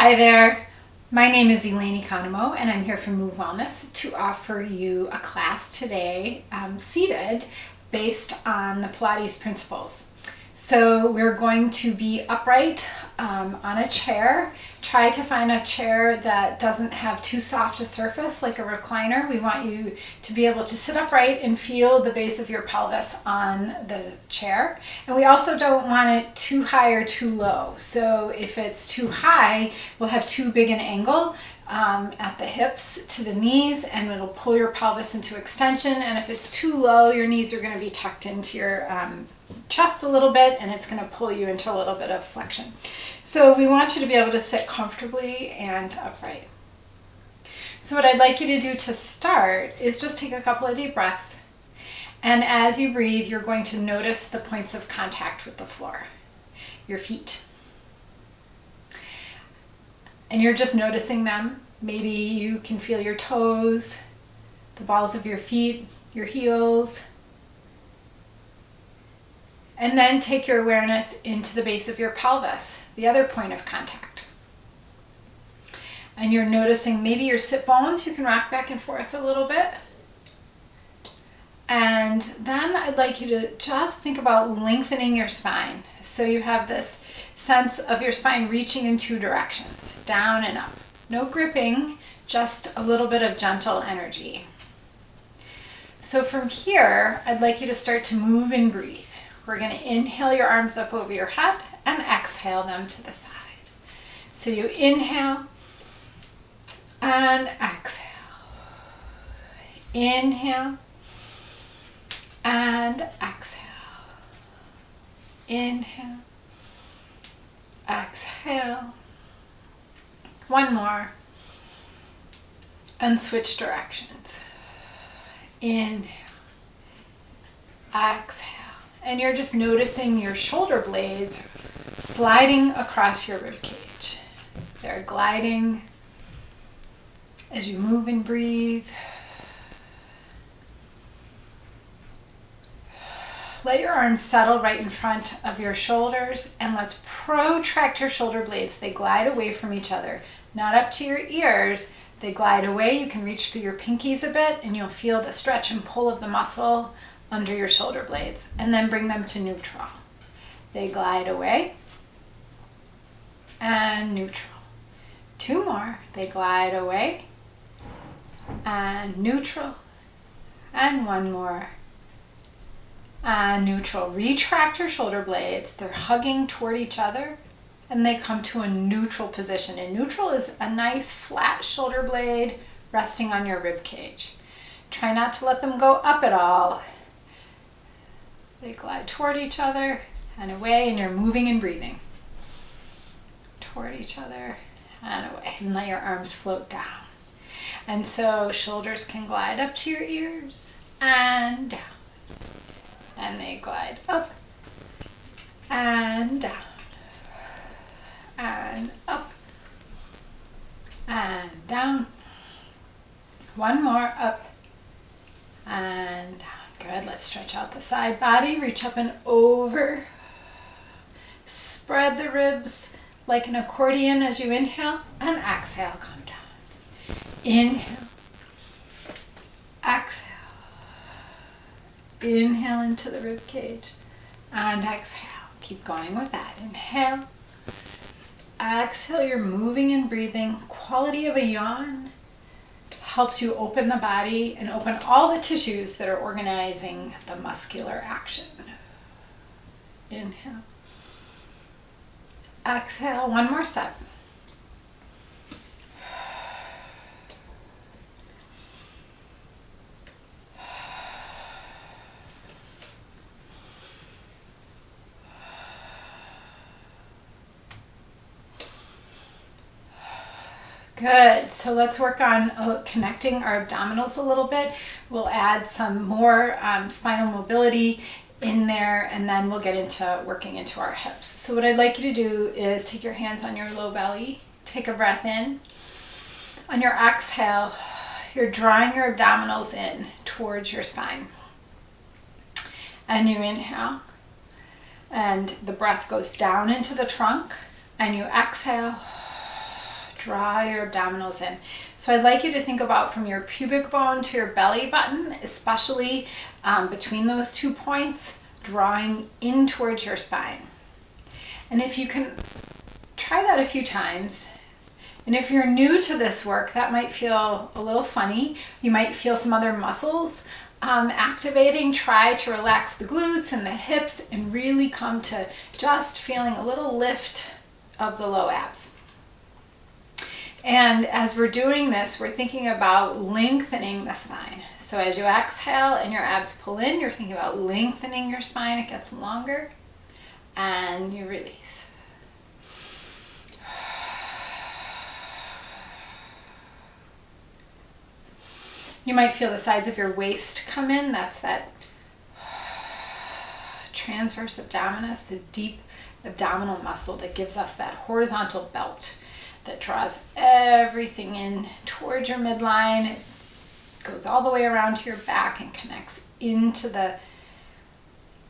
Hi there, my name is Elaine and I'm here from Move Wellness to offer you a class today seated based on the Pilates principles. So we're going to be upright on a chair. Try to find a chair that doesn't have too soft a surface like a recliner. We want you to be able to sit upright and feel the base of your pelvis on the chair. And we also don't want it too high or too low. So if it's too high, we'll have too big an angle at the hips to the knees, and it'll pull your pelvis into extension. And if it's too low, your knees are going to be tucked into your chest a little bit, and it's going to pull you into a little bit of flexion. So we want you to be able to sit comfortably and upright. So what I'd like you to do to start is just take a couple of deep breaths. And as you breathe, you're going to notice the points of contact with the floor, your feet. And you're just noticing them. Maybe you can feel your toes, the balls of your feet, your heels. And then take your awareness into the base of your pelvis, the other point of contact. And you're noticing maybe your sit bones. You can rock back and forth a little bit. And then I'd like you to just think about lengthening your spine. So you have this sense of your spine reaching in two directions, down and up. No gripping, just a little bit of gentle energy. So from here, I'd like you to start to move and breathe. We're going to inhale your arms up over your head and exhale them to the side. So you inhale and exhale. Inhale and exhale. Inhale. Exhale. One more. And switch directions. Inhale. Exhale. And you're just noticing your shoulder blades sliding across your rib cage. They're gliding as you move and breathe. Let your arms settle right in front of your shoulders, and let's protract your shoulder blades. They glide away from each other, not up to your ears. They glide away. You can reach through your pinkies a bit, and you'll feel the stretch and pull of the muscle under your shoulder blades, and then bring them to neutral. They glide away and neutral. Two more. They glide away and neutral, and one more. And neutral. Retract your shoulder blades. They're hugging toward each other, and they come to a neutral position. And neutral is a nice flat shoulder blade resting on your rib cage. Try not to let them go up at all. They glide toward each other and away, and you're moving and breathing. Toward each other and away. And let your arms float down. And so shoulders can glide up to your ears and down. And they glide up and down. And up and down. One more, up and down. Good. Let's stretch out the side body. Reach up and over. Spread the ribs like an accordion as you inhale, and exhale. Come down. Inhale. Exhale. Inhale into the rib cage and exhale. Keep going with that. Inhale. Exhale. You're moving and breathing. Quality of a yawn helps you open the body and open all the tissues that are organizing the muscular action. Inhale. Exhale. One more set. Good. So let's work on connecting our abdominals a little bit. We'll add some more spinal mobility in there, and then we'll get into working into our hips. So what I'd like you to do is take your hands on your low belly. Take a breath in. On your exhale, you're drawing your abdominals in towards your spine. And you inhale, and the breath goes down into the trunk, and you exhale Draw your abdominals in. So I'd like you to think about from your pubic bone to your belly button, especially between those 2 points, drawing in towards your spine. And if you can try that a few times, and if you're new to this work, that might feel a little funny. You might feel some other muscles activating. Try to relax the glutes and the hips and really come to just feeling a little lift of the low abs. And as we're doing this, we're thinking about lengthening the spine. So as you exhale and your abs pull in, you're thinking about lengthening your spine. It gets longer, and you release. You might feel the sides of your waist come in. That's that transverse abdominis, the deep abdominal muscle that gives us that horizontal belt that draws everything in towards your midline. It goes all the way around to your back and connects into the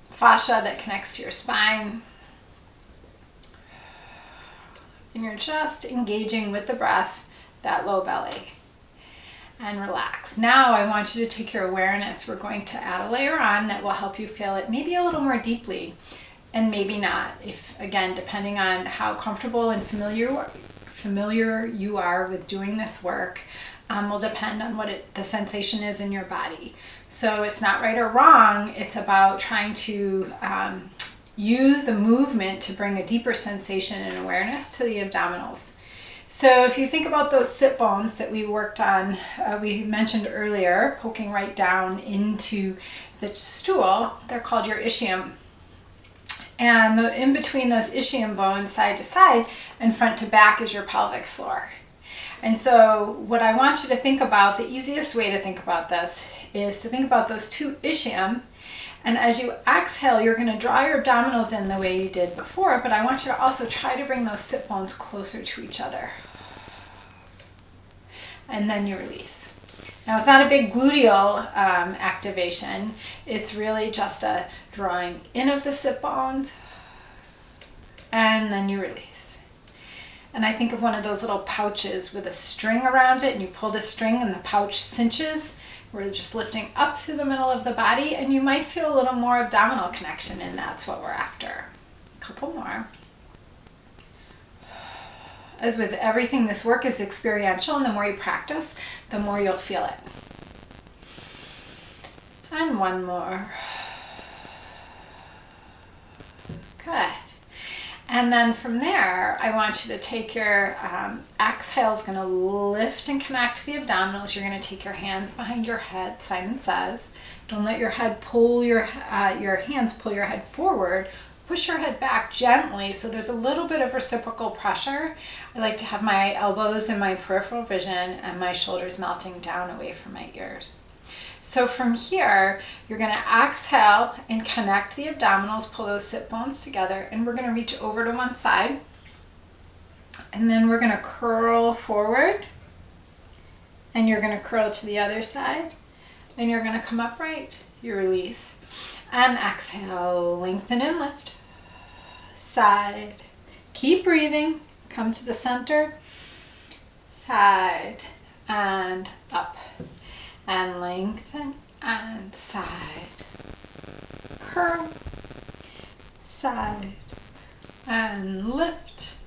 fascia that connects to your spine. And you're just engaging with the breath, that low belly. And relax. Now I want you to take your awareness. We're going to add a layer on that will help you feel it maybe a little more deeply, and maybe not. If, again, depending on how comfortable and familiar you are with doing this work, will depend on what the sensation is in your body. So it's not right or wrong. It's about trying to use the movement to bring a deeper sensation and awareness to the abdominals. So if you think about those sit bones that we worked on, we mentioned earlier, poking right down into the stool, they're called your ischium. And in between those ischium bones, side to side and front to back, is your pelvic floor. And so what I want you to think about, the easiest way to think about this is to think about those 2 ischium. And as you exhale, you're going to draw your abdominals in the way you did before, but I want you to also try to bring those sit bones closer to each other. And then you release. Now, it's not a big gluteal activation. It's really just a drawing in of the sit bones, and then you release. And I think of one of those little pouches with a string around it, and you pull the string and the pouch cinches. We're just lifting up through the middle of the body, and you might feel a little more abdominal connection, and that's what we're after. A couple more. As with everything, this work is experiential, and the more you practice, the more you'll feel it. And one more. Good. And then from there, I want you to take your exhale is going to lift and connect the abdominals. You're going to take your hands behind your head, Simon says. Don't let your head pull your hands pull your head forward. Push your head back gently so there's a little bit of reciprocal pressure. I like to have my elbows in my peripheral vision and my shoulders melting down away from my ears. So from here, you're going to exhale and connect the abdominals, pull those sit bones together, and we're going to reach over to one side. And then we're going to curl forward, and you're going to curl to the other side, and you're going to come upright. You release. And exhale, lengthen and lift. Side. Keep breathing. Come to the center. Side and up. And lengthen and side. Curl. Side. And lift.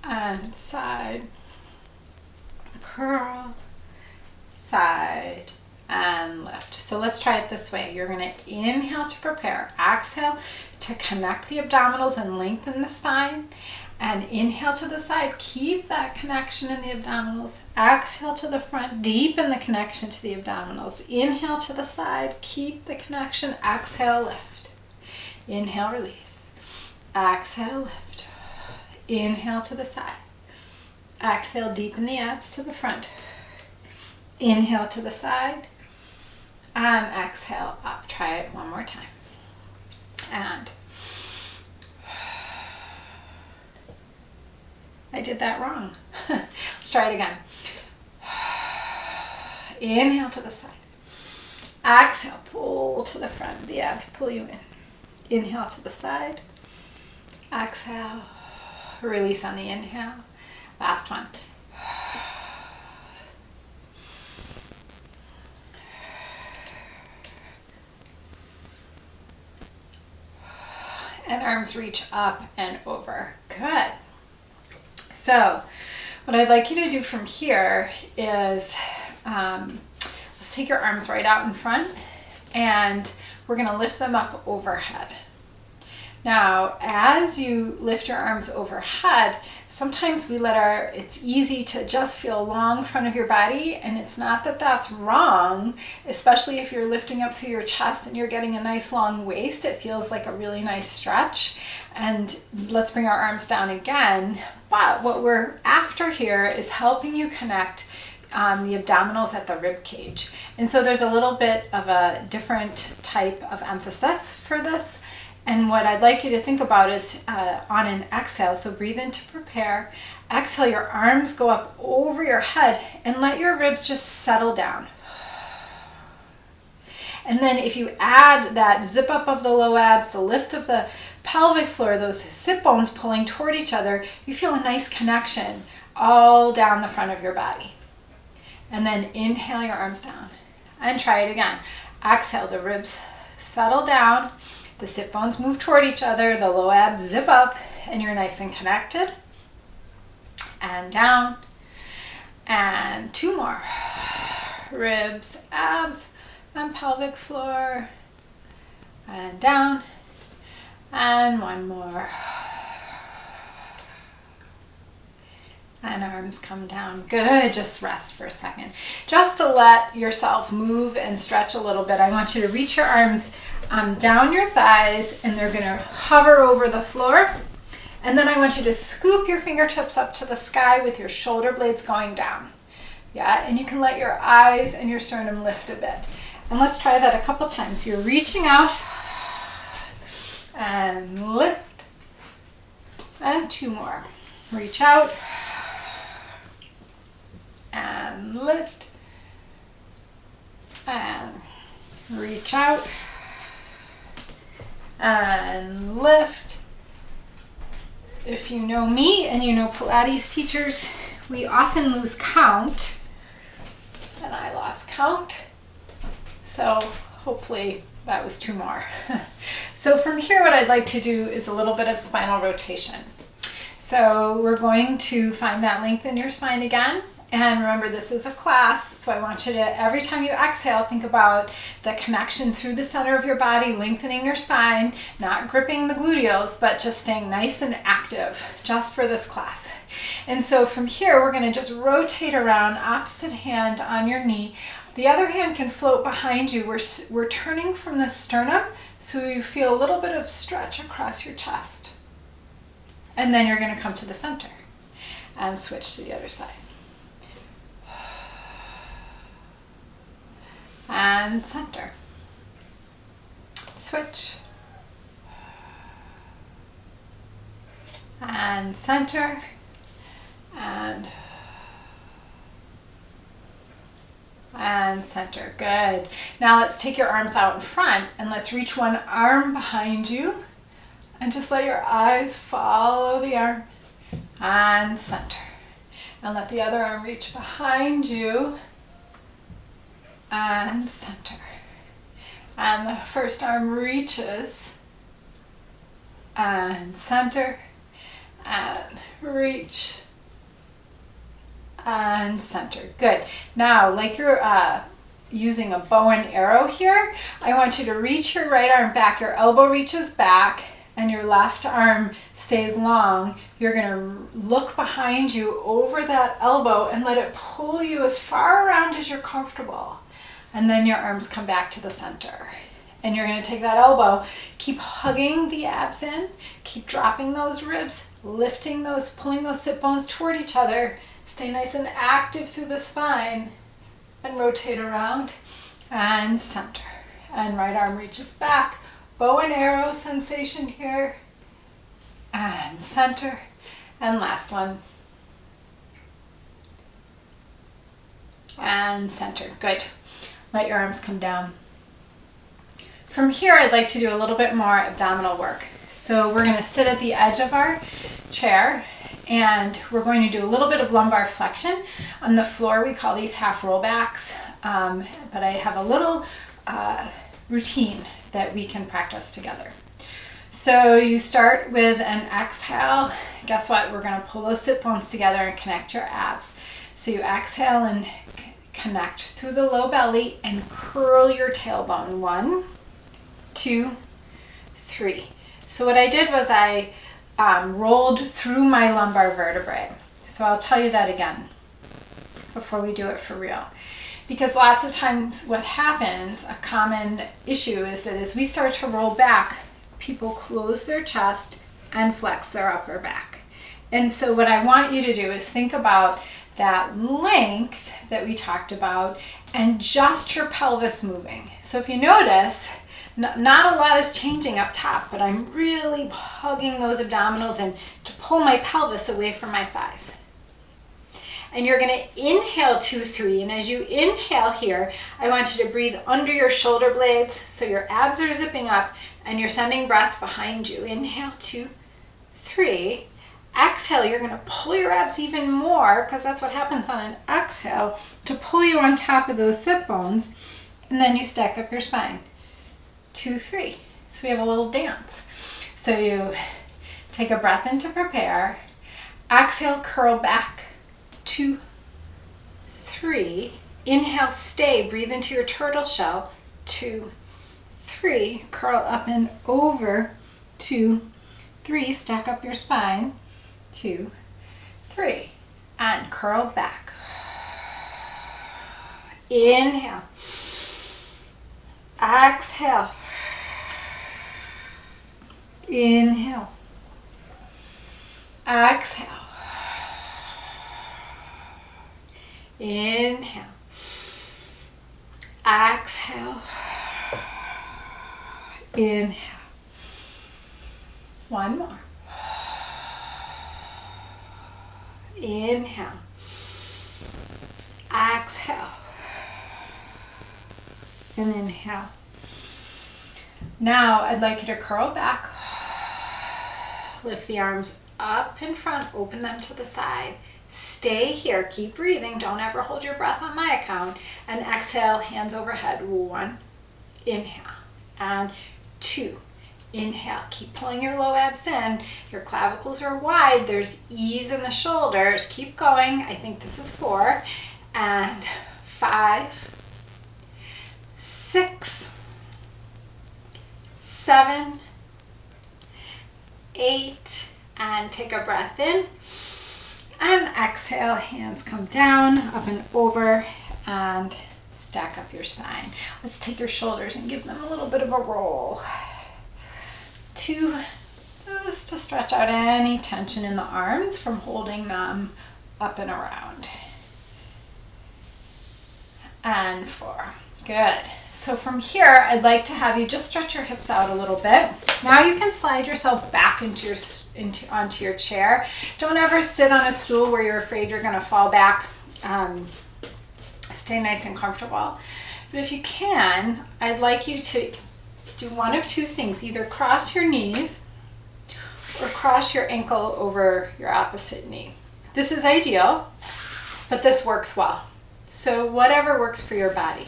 And side. Curl. Side. And lift. So let's try it this way. You're going to inhale to prepare. Exhale to connect the abdominals and lengthen the spine. And inhale to the side. Keep that connection in the abdominals. Exhale to the front. Deepen the connection to the abdominals. Inhale to the side. Keep the connection. Exhale, lift. Inhale, release. Exhale, lift. Inhale to the side. Exhale, deepen the abs to the front. Inhale to the side. And exhale up. Try it one more time. And I did that wrong. Let's try it again. Inhale to the side. Exhale, pull to the front. The abs pull you in. Inhale to the side. Exhale. Release on the inhale. Last one. and arms reach up and over. Good. So what I'd like you to do from here is let's take your arms right out in front, and we're going to lift them up overhead. Now, as you lift your arms overhead, sometimes it's easy to just feel long front of your body, and it's not that that's wrong, especially if you're lifting up through your chest and you're getting a nice long waist. It feels like a really nice stretch. And let's bring our arms down again. But what we're after here is helping you connect the abdominals at the rib cage. And so there's a little bit of a different type of emphasis for this. And what I'd like you to think about is on an exhale, so breathe in to prepare. Exhale, your arms go up over your head and let your ribs just settle down. And then if you add that zip up of the low abs, the lift of the pelvic floor, those sit bones pulling toward each other, you feel a nice connection all down the front of your body. And then inhale your arms down and try it again. Exhale, the ribs settle down. The sit bones move toward each other, the low abs zip up, and you're nice and connected. And down. And two more. Ribs, abs, and pelvic floor. And down. And one more. And arms come down. Good. Just rest for a second. Just to let yourself move and stretch a little bit, I want you to reach your arms down your thighs, and they're going to hover over the floor. And then I want you to scoop your fingertips up to the sky with your shoulder blades going down. Yeah, and you can let your eyes and your sternum lift a bit. And let's try that a couple times. You're reaching out and lift. And two more. Reach out and lift and reach out and lift. If you know me and you know Pilates teachers, we often lose count, and I lost count. So hopefully that was two more. So from here, what I'd like to do is a little bit of spinal rotation. So we're going to find that length in your spine again. And remember, this is a class, so I want you to, every time you exhale, think about the connection through the center of your body, lengthening your spine, not gripping the gluteals, but just staying nice and active just for this class. And so from here, we're going to just rotate around, opposite hand on your knee. The other hand can float behind you. We're turning from the sternum, so you feel a little bit of stretch across your chest. And then you're going to come to the center and switch to the other side. And center. Switch. And center. And center. Good. Now let's take your arms out in front and let's reach one arm behind you and just let your eyes follow the arm and center. And let the other arm reach behind you and center. And the first arm reaches and center and reach and center. Good. Now, like you're using a bow and arrow here, I want you to reach your right arm back. Your elbow reaches back and your left arm stays long. You're going to look behind you over that elbow and let it pull you as far around as you're comfortable. And then your arms come back to the center. And you're going to take that elbow, keep hugging the abs in, keep dropping those ribs, lifting those, pulling those sit bones toward each other. Stay nice and active through the spine and rotate around and center. And right arm reaches back. Bow and arrow sensation here. And center. And last one. And center. Good. Let your arms come down. From here, I'd like to do a little bit more abdominal work. So we're going to sit at the edge of our chair and we're going to do a little bit of lumbar flexion. On the floor, we call these half rollbacks, but I have a little routine that we can practice together. So you start with an exhale. Guess what? We're going to pull those sit bones together and connect your abs. So you exhale and connect through the low belly and curl your tailbone. 1, 2, 3. So what I did was I rolled through my lumbar vertebrae. So I'll tell you that again before we do it for real. Because lots of times what happens, a common issue is that as we start to roll back, people close their chest and flex their upper back. And so what I want you to do is think about that length that we talked about and just your pelvis moving. So if you notice, not a lot is changing up top, but I'm really hugging those abdominals in to pull my pelvis away from my thighs. And you're going to inhale 2, 3. And as you inhale here, I want you to breathe under your shoulder blades so your abs are zipping up and you're sending breath behind you. Inhale 2, 3. Exhale, you're going to pull your abs even more because that's what happens on an exhale to pull you on top of those sit bones. And then you stack up your spine. 2, 3. So we have a little dance. So you take a breath in to prepare. Exhale, curl back. 2, 3. Inhale, stay. Breathe into your turtle shell. 2, 3. Curl up and over. 2, 3. Stack up your spine. 2, 3. And curl back. Inhale. Exhale. Inhale. Exhale. Inhale. Exhale. Inhale. One more. Inhale. Exhale. And inhale. Now I'd like you to curl back. Lift the arms up in front, open them to the side. Stay here, keep breathing, don't ever hold your breath on my account. And exhale, hands overhead. 1, inhale, and 2, inhale. Keep pulling your low abs in, your clavicles are wide, there's ease in the shoulders. Keep going, I think this is 4, and 5, 6, 7, 8, and take a breath in. And exhale, hands come down, up and over, and stack up your spine. Let's take your shoulders and give them a little bit of a roll. 2, just to stretch out any tension in the arms from holding them up and around. And 4, good. So from here, I'd like to have you just stretch your hips out a little bit. Now you can slide yourself back onto your chair. Don't ever sit on a stool where you're afraid you're going to fall back. Stay nice and comfortable. But if you can, I'd like you to do one of 2 things. Either cross your knees or cross your ankle over your opposite knee. This is ideal, but this works well. So whatever works for your body.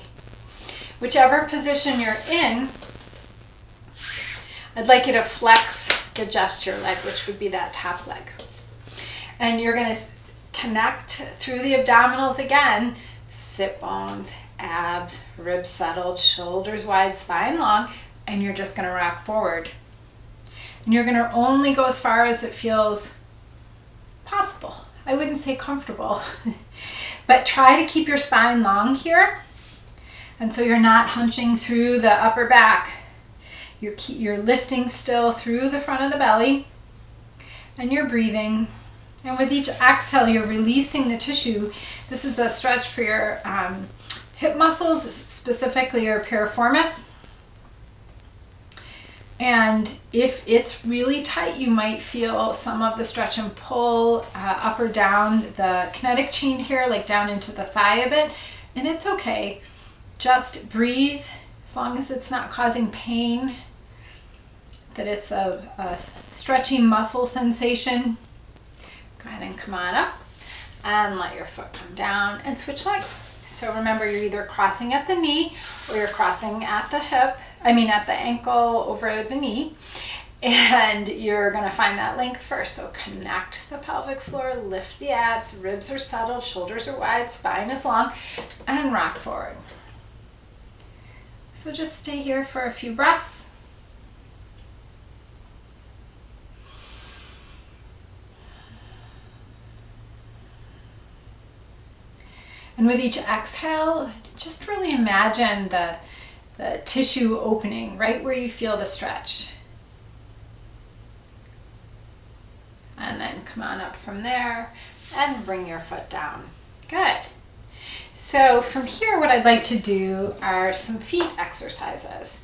Whichever position you're in, I'd like you to flex the gesture leg, which would be that top leg. And you're going to connect through the abdominals again. Sit bones, abs, ribs settled, shoulders wide, spine long, and you're just going to rock forward. And you're going to only go as far as it feels possible. I wouldn't say comfortable, but try to keep your spine long here. And so you're not hunching through the upper back. You're lifting still through the front of the belly, and you're breathing. And with each exhale, you're releasing the tissue. This is a stretch for your hip muscles, specifically your piriformis. And if it's really tight, you might feel some of the stretch and pull up or down the kinetic chain here, like down into the thigh a bit. And it's okay. Just breathe, as long as it's not causing pain, that it's a stretchy muscle sensation. Go ahead and come on up and let your foot come down and switch legs. So remember, you're either crossing at the knee or you're crossing at the hip, at the ankle over the knee. And you're gonna find that length first. So connect the pelvic floor, lift the abs, ribs are settled, shoulders are wide, spine is long, and rock forward. So just stay here for a few breaths. And with each exhale, just really imagine the tissue opening right where you feel the stretch. And then come on up from there and bring your foot down. Good. So from here, what I'd like to do are some feet exercises.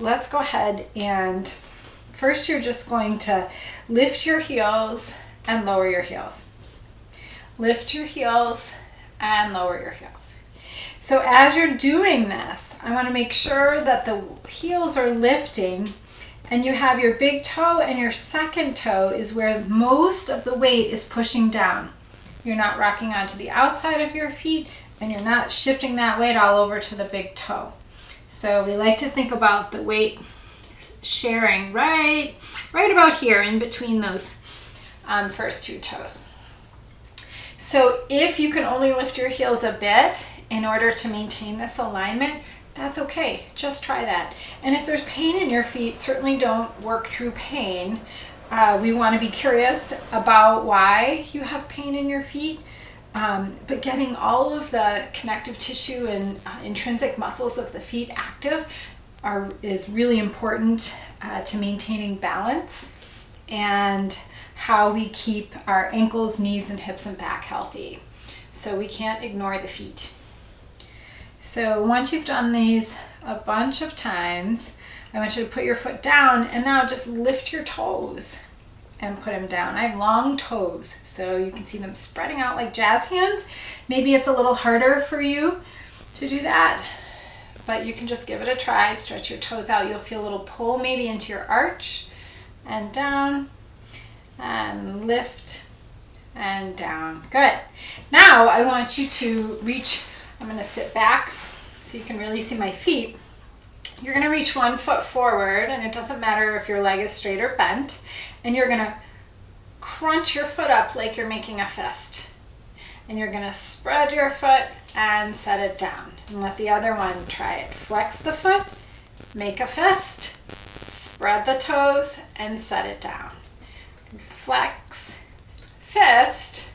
Let's go ahead and first you're just going to lift your heels and lower your heels. Lift your heels and lower your heels. So as you're doing this, I want to make sure that the heels are lifting and you have your big toe and your second toe is where most of the weight is pushing down. You're not rocking onto the outside of your feet and you're not shifting that weight all over to the big toe. So we like to think about the weight sharing right about here in between those first two toes. So if you can only lift your heels a bit in order to maintain this alignment, that's okay. Just try that. And if there's pain in your feet, certainly don't work through pain. We want to be curious about why you have pain in your feet. But getting all of the connective tissue and intrinsic muscles of the feet active is really important to maintaining balance and how we keep our ankles, knees, and hips and back healthy. So we can't ignore the feet. So once you've done these a bunch of times, I want you to put your foot down and now just lift your toes and put them down. I have long toes, so you can see them spreading out like jazz hands. Maybe it's a little harder for you to do that, but you can just give it a try. Stretch your toes out. You'll feel a little pull maybe into your arch and down and lift and down. Good. Now I want you to reach, I'm going to sit back so you can really see my feet. You're going to reach one foot forward, and it doesn't matter if your leg is straight or bent, and you're going to crunch your foot up like you're making a fist. And you're going to spread your foot and set it down. And let the other one try it. Flex the foot, make a fist, spread the toes, and set it down. Flex, fist,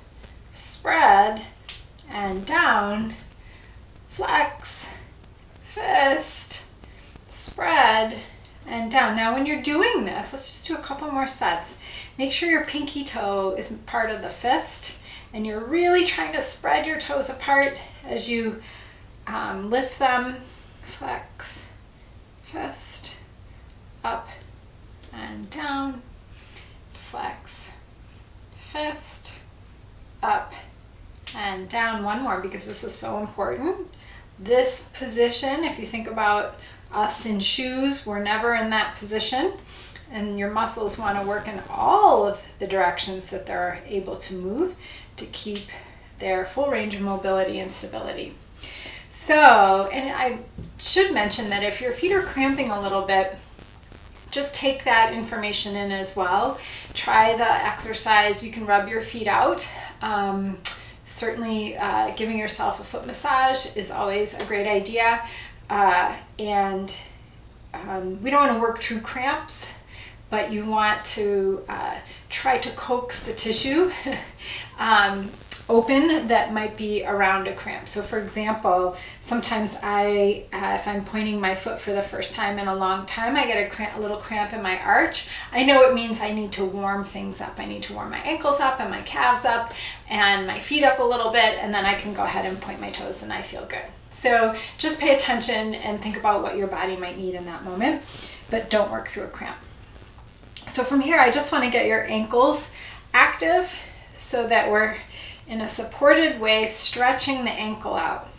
spread, and down. Flex, fist, spread, and down. Now when you're doing this, let's just do a couple more sets. Make sure your pinky toe is part of the fist and you're really trying to spread your toes apart as you lift them. Flex, fist, up and down. Flex, fist, up and down. One more because this is so important. This position, if you think about us in shoes, we're never in that position, and your muscles want to work in all of the directions that they're able to move to keep their full range of mobility and stability. So, and I should mention that if your feet are cramping a little bit, just take that information in as well. Try the exercise. You can rub your feet out. Certainly giving yourself a foot massage is always a great idea. And we don't want to work through cramps, but you want to try to coax the tissue open that might be around a cramp. So for example, sometimes if I'm pointing my foot for the first time in a long time, I get a little cramp in my arch. I know it means I need to warm things up. I need to warm my ankles up and my calves up and my feet up a little bit, and then I can go ahead and point my toes and I feel good. So just pay attention and think about what your body might need in that moment, but don't work through a cramp. So from here, I just want to get your ankles active so that we're in a supported way, stretching the ankle out.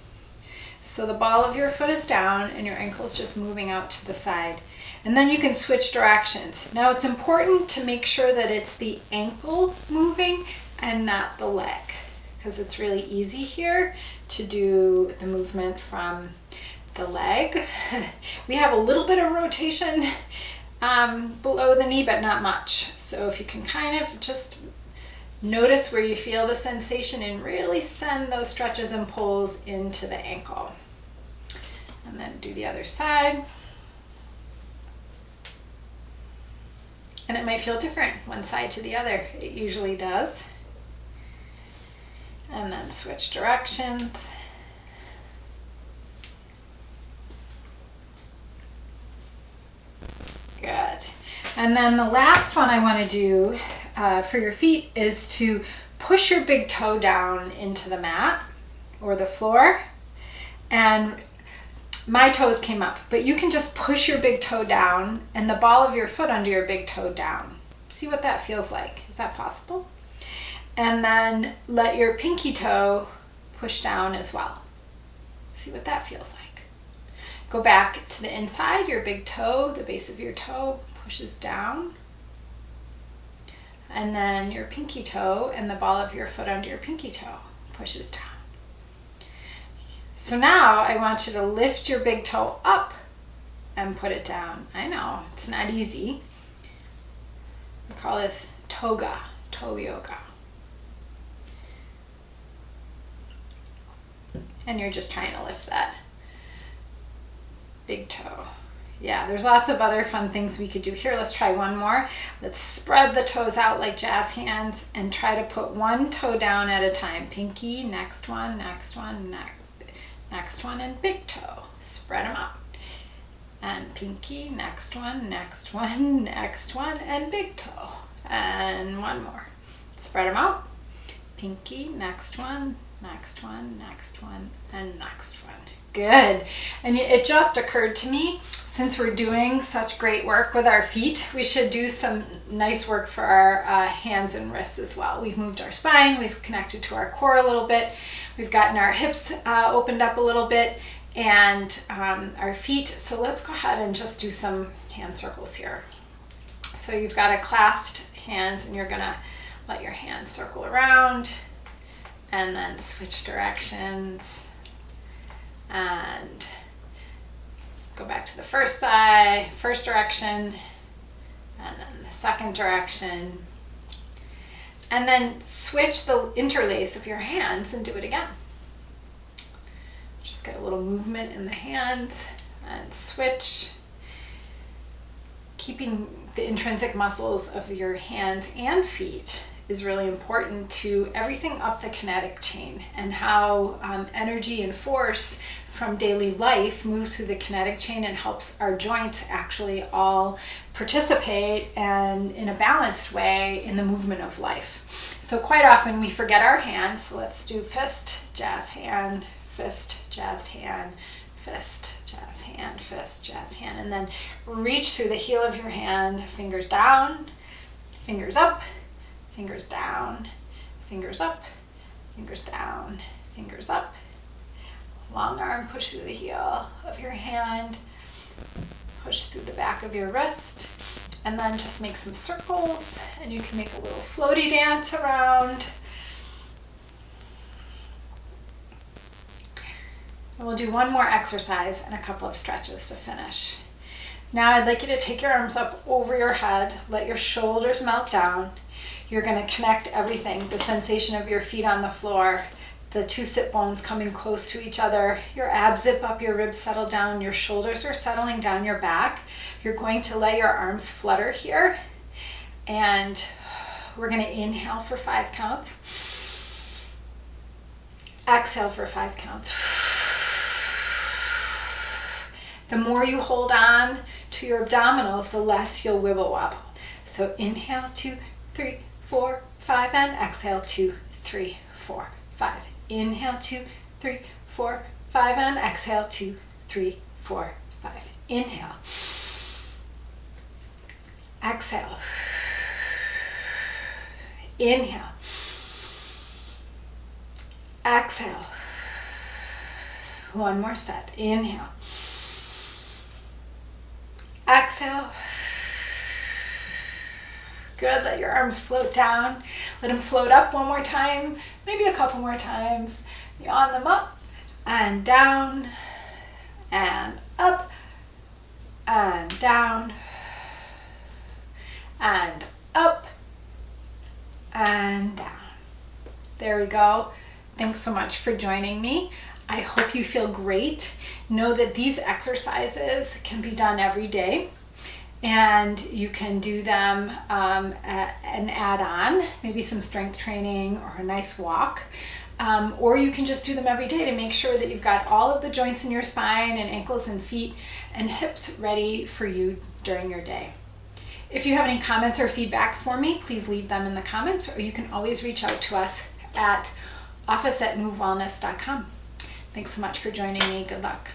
So the ball of your foot is down and your ankle is just moving out to the side. And then you can switch directions. Now it's important to make sure that it's the ankle moving and not the leg, because it's really easy here to do the movement from the leg. We have a little bit of rotation below the knee, but not much. So if you can kind of just notice where you feel the sensation and really send those stretches and pulls into the ankle. And then do the other side. And it might feel different one side to the other. It usually does. And then switch directions. Good. And then the last one I want to do for your feet is to push your big toe down into the mat or the floor. And my toes came up, but you can just push your big toe down and the ball of your foot under your big toe down. See what that feels like. Is that possible? And then let your pinky toe push down as well. See what that feels like. Go back to the inside, your big toe, the base of your toe pushes down. And then your pinky toe and the ball of your foot under your pinky toe pushes down. So now I want you to lift your big toe up and put it down. I know, it's not easy. We call this toga, toe yoga. And you're just trying to lift that big toe. Yeah, there's lots of other fun things we could do here. Let's try one more. Let's spread the toes out like jazz hands and try to put one toe down at a time. Pinky, next one, next one, next one, and big toe. Spread them out. And pinky, next one, next one, next one, and big toe. And one more. Spread them out. Pinky, next one, next one, next one, and next one. Good. And it just occurred to me, since we're doing such great work with our feet, we should do some nice work for our hands and wrists as well. We've moved our spine, we've connected to our core a little bit, we've gotten our hips opened up a little bit, and our feet. So let's go ahead and just do some hand circles here. So you've got a clasped hands, and you're gonna let your hands circle around, and then switch directions, and go back to the first side, first direction, and then the second direction, and then switch the interlace of your hands and do it again. Just get a little movement in the hands and switch, keeping the intrinsic muscles of your hands and feet is really important to everything up the kinetic chain, and how energy and force from daily life moves through the kinetic chain and helps our joints actually all participate and in a balanced way in the movement of life. So quite often we forget our hands. So let's do fist, jazz hand, fist, jazz hand, fist, jazz hand, fist, jazz hand, and then reach through the heel of your hand, fingers down, fingers up, fingers down, fingers up, fingers down, fingers up. Long arm, push through the heel of your hand, push through the back of your wrist, and then just make some circles, and you can make a little floaty dance around. And we'll do one more exercise and a couple of stretches to finish. Now I'd like you to take your arms up over your head, let your shoulders melt down. You're going to connect everything, the sensation of your feet on the floor, the two sit bones coming close to each other, your abs zip up, your ribs settle down, your shoulders are settling down your back. You're going to let your arms flutter here, and we're going to inhale for 5 counts. Exhale for 5 counts. The more you hold on to your abdominals, the less you'll wibble wobble. So inhale, 2, 3, 4, 5, and exhale, 2, 3, 4, 5. Inhale, 2, 3, 4, 5, and exhale, 2, 3, 4, 5. Inhale. Exhale. Inhale. Exhale. One more set. Inhale. Exhale. Good. Let your arms float down. Let them float up one more time, maybe a couple more times. Yawn them up and down and up and down and up and down. There we go. Thanks so much for joining me. I hope you feel great. Know that these exercises can be done every day, and you can do them and add on maybe some strength training or a nice walk. Or you can just do them every day to make sure that you've got all of the joints in your spine and ankles and feet and hips ready for you during your day. If you have any comments or feedback for me, please leave them in the comments, or you can always reach out to us at office@movewellness.com. Thanks so much for joining me. Good luck.